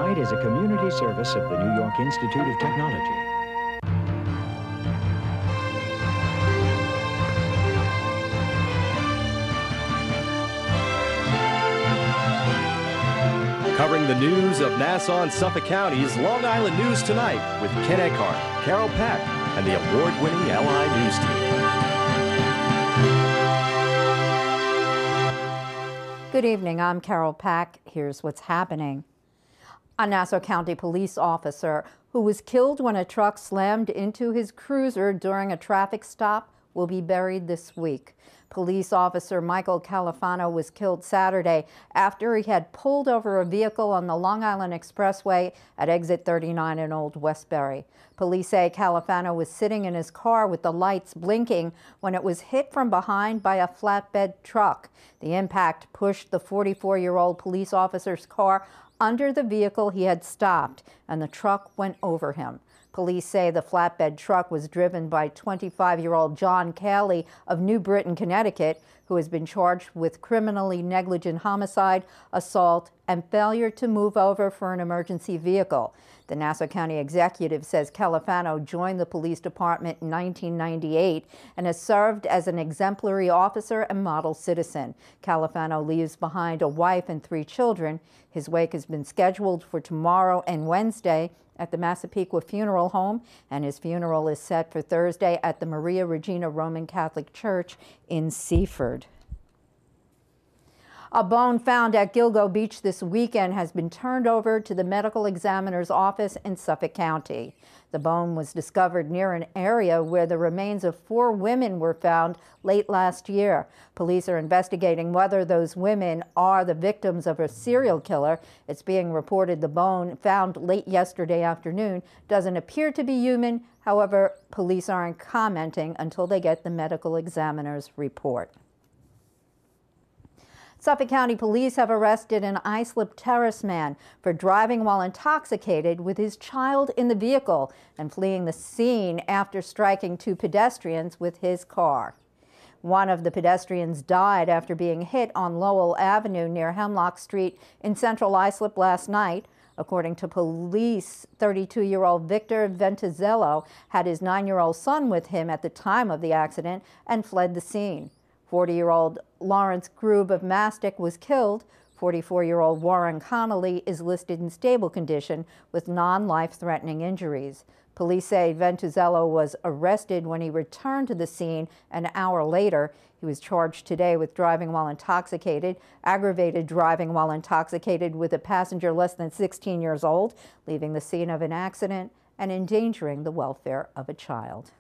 NYIT is a community service of the New York Institute of Technology. Covering the news of Nassau and Suffolk County's Long Island News Tonight with Ken Eckhart, Carol Pack, and the award-winning LI News team. Good evening, I'm Carol Pack. Here's what's happening. A Nassau County police officer who was killed when a truck slammed into his cruiser during a traffic stop will be buried this week. Police officer Michael Califano was killed Saturday after he had pulled over a vehicle on the Long Island Expressway at exit 39 in Old Westbury. Police say Califano was sitting in his car with the lights blinking when it was hit from behind by a flatbed truck. The impact pushed the 44-year-old police officer's car under the vehicle he had stopped, and the truck went over him. Police say the flatbed truck was driven by 25-year-old John Cayley of New Britain, Connecticut, who has been charged with criminally negligent homicide, assault, and failure to move over for an emergency vehicle. The Nassau County executive says Califano joined the police department in 1998 and has served as an exemplary officer and model citizen. Califano leaves behind a wife and 3 children. His wake has been scheduled for tomorrow and Wednesday at the Massapequa Funeral Home, and his funeral is set for Thursday at the Maria Regina Roman Catholic Church in Seaford. A bone found at Gilgo Beach this weekend has been turned over to the medical examiner's office in Suffolk County. The bone was discovered near an area where the remains of 4 women were found late last year. Police are investigating whether those women are the victims of a serial killer. It's being reported the bone found late yesterday afternoon doesn't appear to be human. However, police aren't commenting until they get the medical examiner's report. Suffolk County Police have arrested an Islip Terrace man for driving while intoxicated with his child in the vehicle and fleeing the scene after striking 2 pedestrians with his car. One of the pedestrians died after being hit on Lowell Avenue near Hemlock Street in central Islip last night. According to police, 32-year-old Victor Ventizello had his 9-year-old son with him at the time of the accident and fled the scene. 40-year-old Lawrence Grube of Mastic was killed. 44-year-old Warren Connolly is listed in stable condition with non-life-threatening injuries. Police say Ventizello was arrested when he returned to the scene an hour later. He was charged today with driving while intoxicated, aggravated driving while intoxicated with a passenger less than 16 years old, leaving the scene of an accident, and endangering the welfare of a child.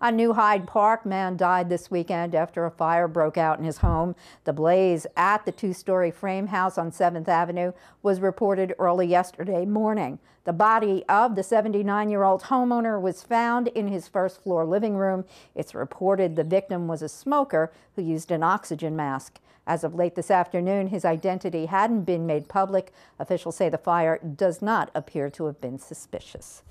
A New Hyde Park man died this weekend after a fire broke out in his home. The blaze at the 2-story frame house on 7th Avenue was reported early yesterday morning. The body of the 79-year-old homeowner was found in his first-floor living room. It's reported the victim was a smoker who used an oxygen mask. As of late this afternoon, his identity hadn't been made public. Officials say the fire does not appear to have been suspicious.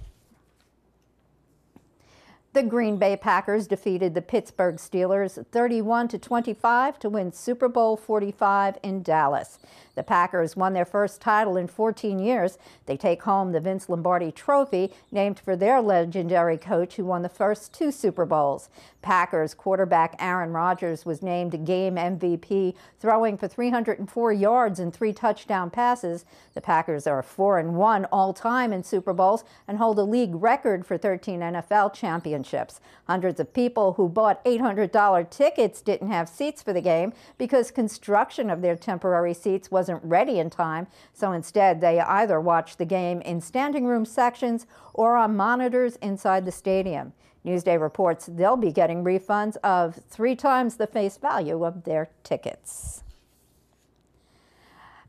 The Green Bay Packers defeated the Pittsburgh Steelers 31-25 to win Super Bowl 45 in Dallas. The Packers won their first title in 14 years. They take home the Vince Lombardi Trophy, named for their legendary coach who won the first 2 Super Bowls. Packers quarterback Aaron Rodgers was named game MVP, throwing for 304 yards and 3 touchdown passes. The Packers are 4-1 all-time in Super Bowls and hold a league record for 13 NFL championships. Hundreds of people who bought $800 tickets didn't have seats for the game because construction of their temporary seats wasn't ready in time, so instead they either watched the game in standing room sections or on monitors inside the stadium. Newsday reports they'll be getting refunds of 3 times the face value of their tickets.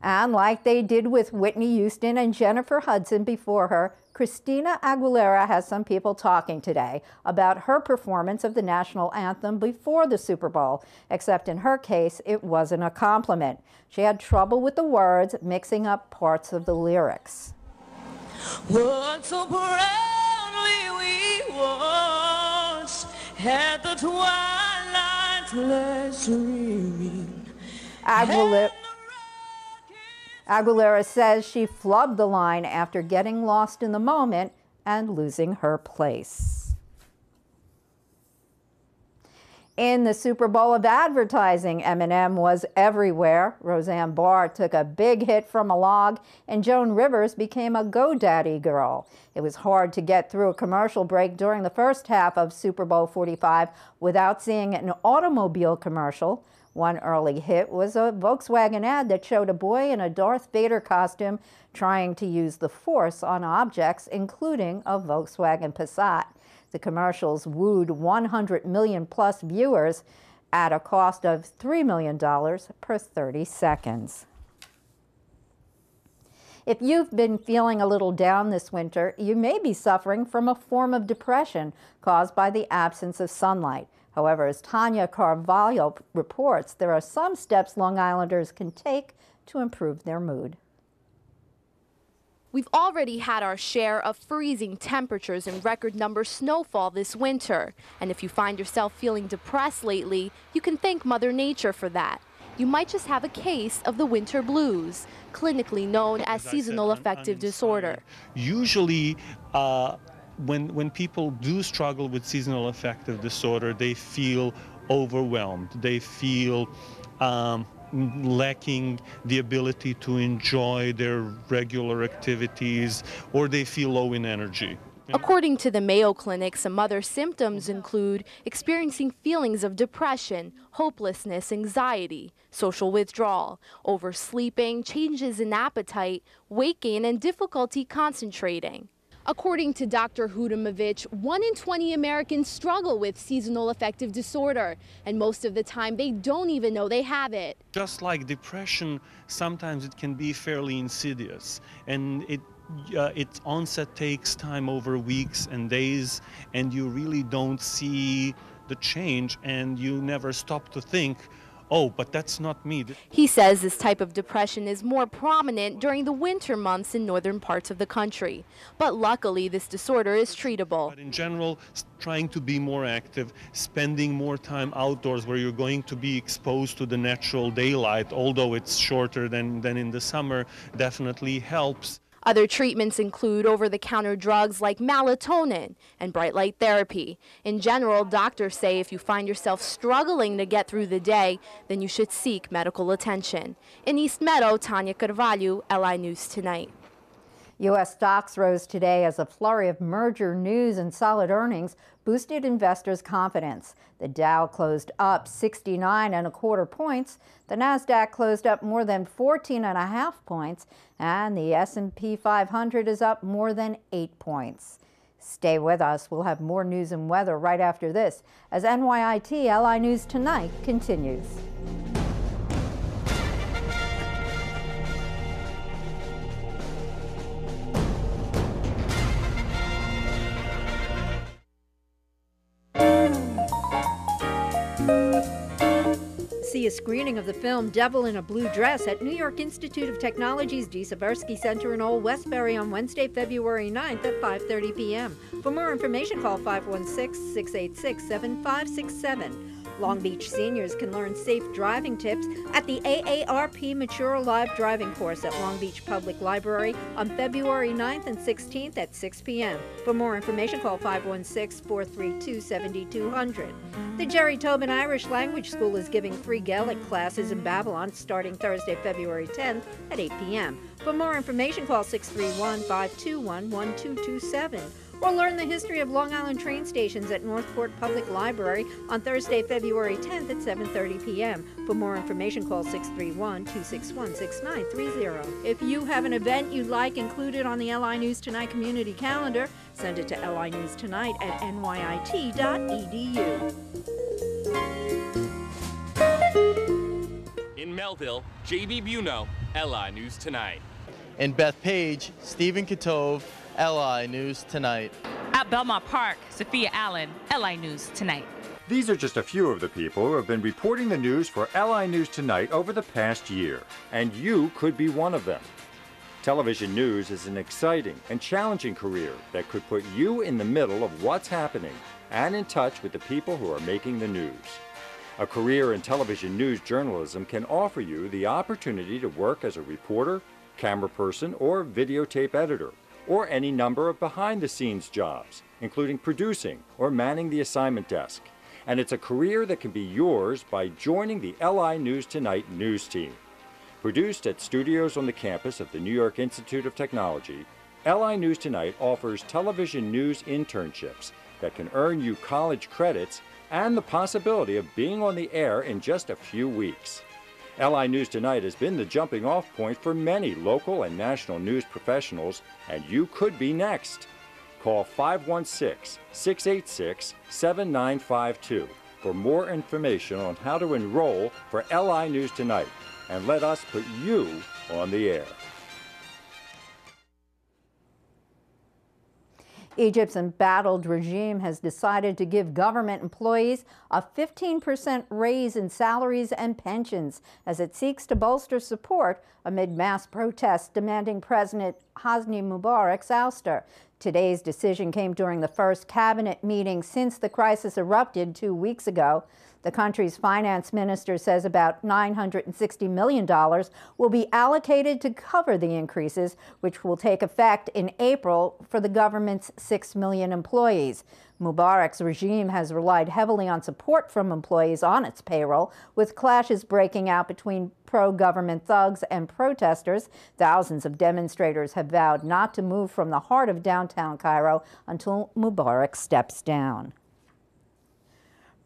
And like they did with Whitney Houston and Jennifer Hudson before her, Christina Aguilera has some people talking today about her performance of the national anthem before the Super Bowl, except in her case, it wasn't a compliment. She had trouble with the words, mixing up parts of the lyrics. What so proudly we once had the twilight flash streaming. Aguilera says she flubbed the line after getting lost in the moment and losing her place. In the Super Bowl of advertising, Eminem was everywhere. Roseanne Barr took a big hit from a log, and Joan Rivers became a GoDaddy girl. It was hard to get through a commercial break during the first half of Super Bowl 45 without seeing an automobile commercial. One early hit was a Volkswagen ad that showed a boy in a Darth Vader costume trying to use the Force on objects, including a Volkswagen Passat. The commercials wooed 100 million plus viewers at a cost of $3 million per 30 seconds. If you've been feeling a little down this winter, you may be suffering from a form of depression caused by the absence of sunlight. However, as Tanya Carvalho reports, there are some steps Long Islanders can take to improve their mood. We've already had our share of freezing temperatures and record number snowfall this winter. And if you find yourself feeling depressed lately, you can thank Mother Nature for that. You might just have a case of the winter blues, clinically known as seasonal affective disorder. Usually, when people do struggle with seasonal affective disorder, they feel overwhelmed. They feel lacking the ability to enjoy their regular activities, or they feel low in energy. According to the Mayo Clinic, some other symptoms include experiencing feelings of depression, hopelessness, anxiety, social withdrawal, oversleeping, changes in appetite, weight gain, and difficulty concentrating. According to Dr. Hudamovich, 1 in 20 Americans struggle with seasonal affective disorder, and most of the time they don't even know they have it. Just like depression, sometimes it can be fairly insidious, and its onset takes time over weeks and days, and you really don't see the change, and you never stop to think, oh, but that's not me. He says this type of depression is more prominent during the winter months in northern parts of the country. But luckily, this disorder is treatable. But in general, trying to be more active, spending more time outdoors where you're going to be exposed to the natural daylight, although it's shorter than in the summer, definitely helps. Other treatments include over-the-counter drugs like melatonin and bright light therapy. In general, doctors say if you find yourself struggling to get through the day, then you should seek medical attention. In East Meadow, Tanya Carvalho, LI News Tonight. U.S. stocks rose today as a flurry of merger news and solid earnings boosted investors' confidence. The Dow closed up 69.25 points. The Nasdaq closed up more than 14.5 points, and the S&P 500 is up more than 8 points. Stay with us. We'll have more news and weather right after this as NYIT LI News Tonight continues. See a screening of the film Devil in a Blue Dress at New York Institute of Technology's D. Seversky Center in Old Westbury on Wednesday, February 9th at 5:30 p.m. For more information, call 516-686-7567. Long Beach seniors can learn safe driving tips at the AARP Mature Live Driving Course at Long Beach Public Library on February 9th and 16th at 6 p.m. For more information, call 516-432-7200. The Jerry Tobin Irish Language School is giving free Gaelic classes in Babylon starting Thursday, February 10th at 8 p.m. For more information, call 631-521-1227. Or learn the history of Long Island train stations at Northport Public Library on Thursday, February 10th at 7:30 p.m. For more information, call 631-261-6930. If you have an event you'd like included on the LI News Tonight community calendar, send it to linewstonight@nyit.edu. In Melville, J.B. Buno, LI News Tonight. In Bethpage, Stephen Katove, LI News Tonight. At Belmont Park, Sophia Allen, LI News Tonight. These are just a few of the people who have been reporting the news for LI News Tonight over the past year, and you could be one of them. Television news is an exciting and challenging career that could put you in the middle of what's happening and in touch with the people who are making the news. A career in television news journalism can offer you the opportunity to work as a reporter, camera person, or videotape editor, or any number of behind-the-scenes jobs, including producing or manning the assignment desk. And it's a career that can be yours by joining the LI News Tonight news team. Produced at studios on the campus of the New York Institute of Technology, LI News Tonight offers television news internships that can earn you college credits and the possibility of being on the air in just a few weeks. LI News Tonight has been the jumping-off point for many local and national news professionals, and you could be next. Call 516-686-7952 for more information on how to enroll for LI News Tonight, and let us put you on the air. Egypt's embattled regime has decided to give government employees a 15% raise in salaries and pensions as it seeks to bolster support amid mass protests demanding President Hosni Mubarak's ouster. Today's decision came during the first cabinet meeting since the crisis erupted 2 weeks ago. The country's finance minister says about $960 million will be allocated to cover the increases, which will take effect in April for the government's 6 million employees. Mubarak's regime has relied heavily on support from employees on its payroll, with clashes breaking out between pro-government thugs and protesters. Thousands of demonstrators have vowed not to move from the heart of downtown Cairo until Mubarak steps down.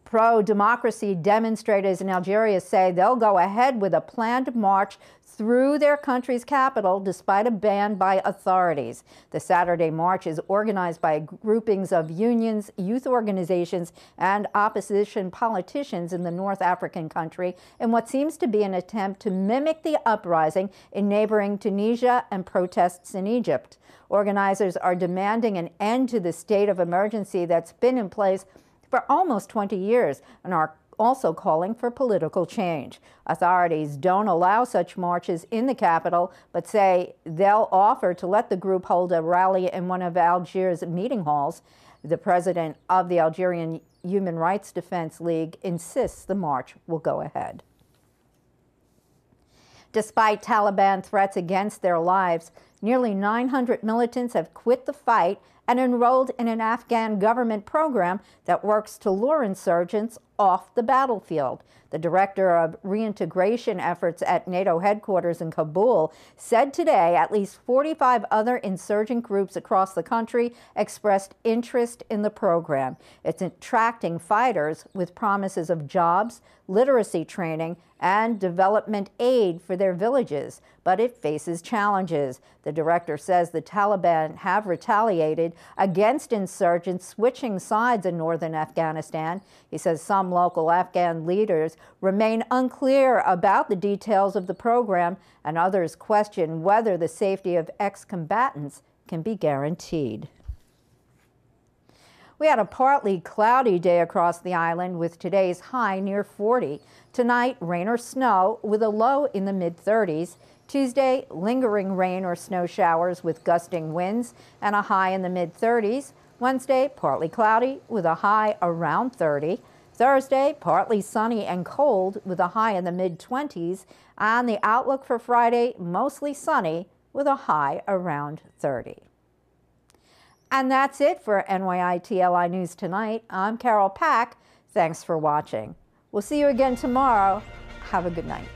Pro-democracy demonstrators in Algeria say they'll go ahead with a planned march through their country's capital despite a ban by authorities. The Saturday march is organized by groupings of unions, youth organizations, and opposition politicians in the North African country in what seems to be an attempt to mimic the uprising in neighboring Tunisia and protests in Egypt. Organizers are demanding an end to the state of emergency that's been in place for almost 20 years and are also calling for political change. Authorities don't allow such marches in the capital, but say they'll offer to let the group hold a rally in one of Algiers' meeting halls. The president of the Algerian Human Rights Defense League insists the march will go ahead. Despite Taliban threats against their lives, nearly 900 militants have quit the fight and enrolled in an Afghan government program that works to lure insurgents off the battlefield. The director of reintegration efforts at NATO headquarters in Kabul said today at least 45 other insurgent groups across the country expressed interest in the program. It's attracting fighters with promises of jobs, literacy training, and development aid for their villages, but it faces challenges. The director says the Taliban have retaliated against insurgents switching sides in northern Afghanistan. He says some local Afghan leaders remain unclear about the details of the program, and others question whether the safety of ex-combatants can be guaranteed. We had a partly cloudy day across the island with today's high near 40. Tonight, rain or snow with a low in the mid-30s. Tuesday, lingering rain or snow showers with gusting winds and a high in the mid-30s. Wednesday, partly cloudy with a high around 30. Thursday, partly sunny and cold with a high in the mid-20s. And the outlook for Friday, mostly sunny with a high around 30. And that's it for NYIT LI News Tonight. I'm Carol Pack. Thanks for watching. We'll see you again tomorrow. Have a good night.